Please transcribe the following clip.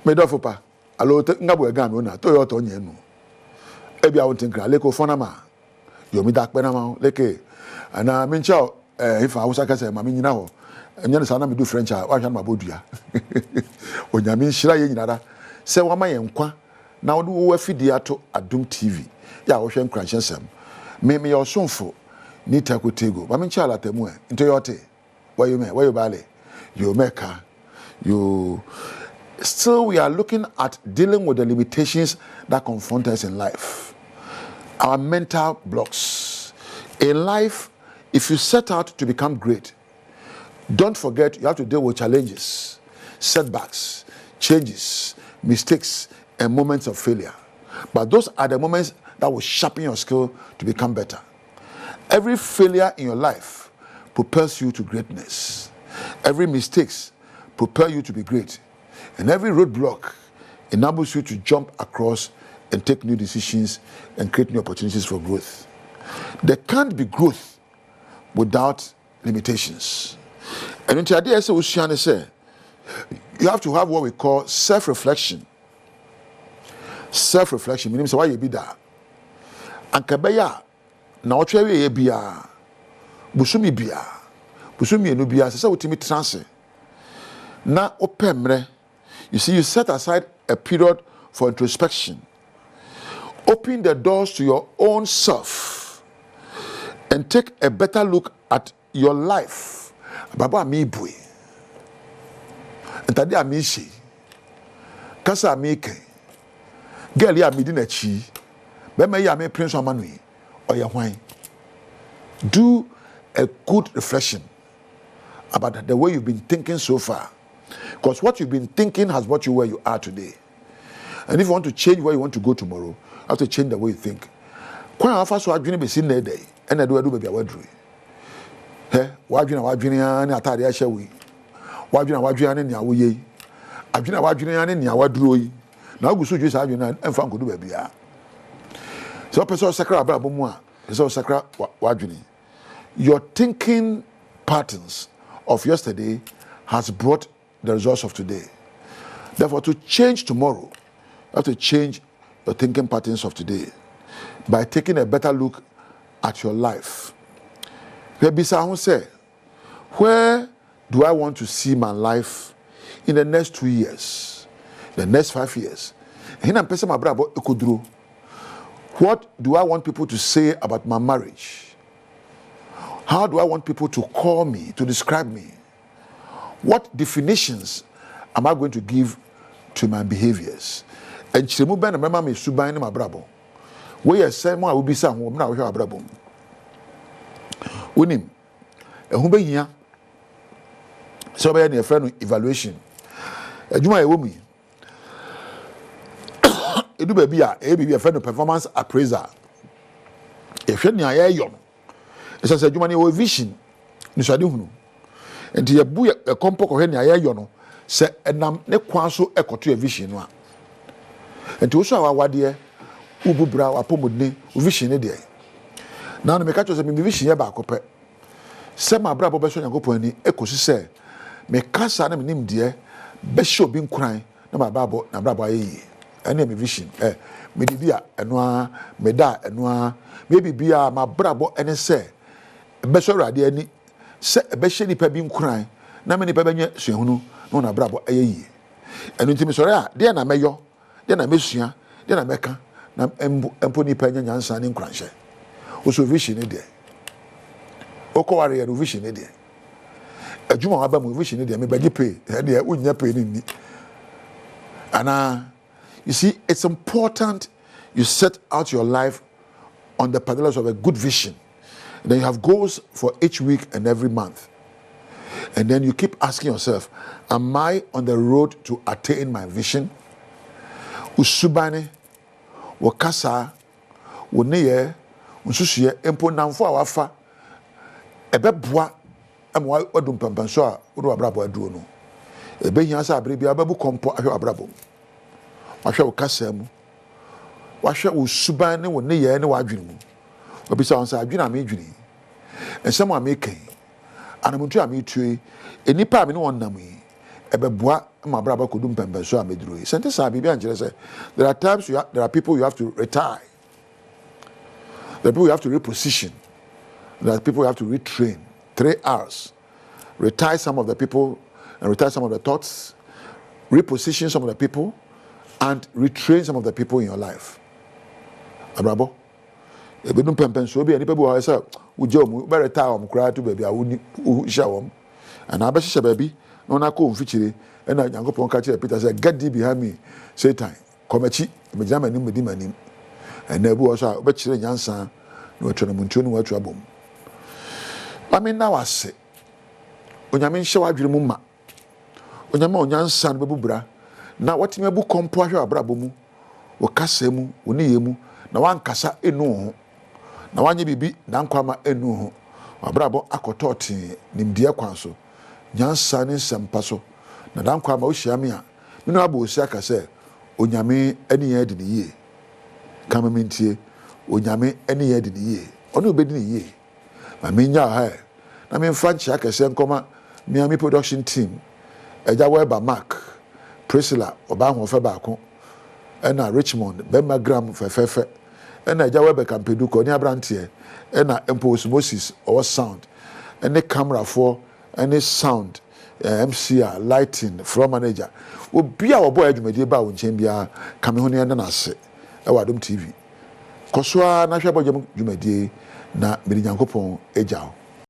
Medofopa, alo ngabo egam na to yo to nyenu. Ebi a wontin kra leko fonama. Yo mi dak penama leke ana mincha if I was aka say ma nyina ho. Enya ne sana me do French a wa hwan ma bodua. Onyame nhira ye nyinara. Se wa ma ye nkwa na wo wo afidi ato Adom TV. Ya wo hwe Nkuranhyensem. Me yo sonfo ni takotego. Ma mincha latemu into yote. Where you bale? You meka. You still, we are looking at dealing with the limitations that confront us in life. Our mental blocks. In life, if you set out to become great, don't forget you have to deal with challenges, setbacks, changes, mistakes, and moments of failure. But those are the moments that will sharpen your skill to become better. Every failure in your life propels you to greatness. Every mistake propels you to be great. And every roadblock enables you to jump across and take new decisions and create new opportunities for growth. There can't be growth without limitations. And in the say, you have to have what we call self-reflection. Self-reflection meaning why you be there. And kabeya na otwe ye bia busumi enu bia se utimi transe na opemre. You see, you set aside a period for introspection. Open the doors to your own self and take a better look at your life. Baba mi bui. Entadi amishi. Kasa amike. Girl ya midi na chi. Bema ya me prince amanui. Oya hwan. Do a good reflection about the way you've been thinking so far. Because what you've been thinking has brought you where you are today. And if you want to change where you want to go tomorrow, you have to change the way you think. When I first was be seen day, and I do baby wadru. He, wadwina ni atade ahye wi. Wadwina ni awoye. Adwina wadwina ni awadru yi. Na ogusu dwe sa adwina emfa nkodu baby a. So person sakra abra mu a, person sakra wadwini. Your thinking patterns of yesterday has brought the results of today. Therefore, to change tomorrow, you have to change your thinking patterns of today by taking a better look at your life. Bisa say, where do I want to see my life in the next 2 years, the next 5 years? What do I want people to say about my marriage? How do I want people to call me, to describe me? What definitions am I going to give to my behaviors? And chiremu ben remember me suban ni mabrabo. We are say mo a obi sa ho na wo hwe abrabo. Wonim. Ehun be hia. So be na friend evaluation. Adwuma e wo mu. Edu ba bi a e bi friend performance appraiser. E hwe ni aye yo. E say adwuma ni wo vision. Ni so ade hunu. Enti ye bu e kompo ko hwe ni aye yo no. Se enam ne kwan so ekoto e vision no a. Enti wo so awade ububra apomodne vision ne de. Na no me ka cho se me vision ye ba akopɛ. Se ma bra bo be so Nyankopɔn ani ekosi se me kasa na me nim de be show bi nkran na ma babo na bra bo ayi. Ene me vision me di bia eno a me da eno a me bibia ma bra bo ene se be so awade ani se be hye nipa bi nkran na me nipa banya suahunu no na bra bo ayi. Eno ntimi sore a de na meyo de na mesua de na meka na empo nipa nya nyansa ne nkranhye wo so vision ne de okoware ya vision ne de adwuma wa ba mu vision ne de me bagi pay de unya pay ni ana. You see, it's important you set out your life on the pillars of a good vision. And then you have goals for each week and every month. And then you keep asking yourself, am I on the road to attain my vision? Usubane, wakasa, woneye, unsusuye, empo namfo awafa, ebebwa, amwa wadum pampanso a wodo abrabo aduro no. Ebe hiasa abrebi ababu kompo ahwe abrabo. Wahwe ukasa mu. Wahwe usuban ne woneye ne wadwene mu. Obisa onsa adwene amedwene. Ensem ameken. Anamuntu ametue enipa me ne wonnam yi. ebeboa ma braba kodum pembe so ameduro yi sente sa bibia nkire say there are times there are people you have to retire, there are people you have to reposition, there are people you have to retrain. 3 hours. Retire some of the people and retire some of the thoughts, reposition some of the people, and retrain some of the people in your life. Abrabo, ebedum pempen so be ani people who say ujo mu be retire am kra to baby awuni shawom and abehye baby no na ko mfichire and Nyankopon ka kire Peter say get thee behind me Satan komachi me jama ni medi manim and na bu so be kire nyansa na watwa na muntuo ni watwa bom. Mami na wase onyame nhye wadwere mu ma onyame onyansa no bebubra na watime bu kompo ahwe abrabo mu wo kasa mu wo niye mu na wankasa enu ho na wanye bibi na nkwama enu ho abrabo akototi nimdie kwan so nyansa ne sempa so na dan kwama wo hyiame a mino abo osi aka se onyame ani ye de ne yie kama mintie onyame ani ye de ne yie ono obedi ne yie ma menya ha na me mfa nchi aka se nkoma Miami production team eja weba Mark Priscilla oba ho fe baako ena Richmond Bema Gram fefefe ena eja weba Campedu ko ni abrantie ena Empos Moses or sound ene camera for any sound MCR lighting floor manager obi a obo adwumadi ba wo nchen bia kame ho ne na ase e wa Adom TV kosoa na hwebo dwumadi na miri Nyankopon eja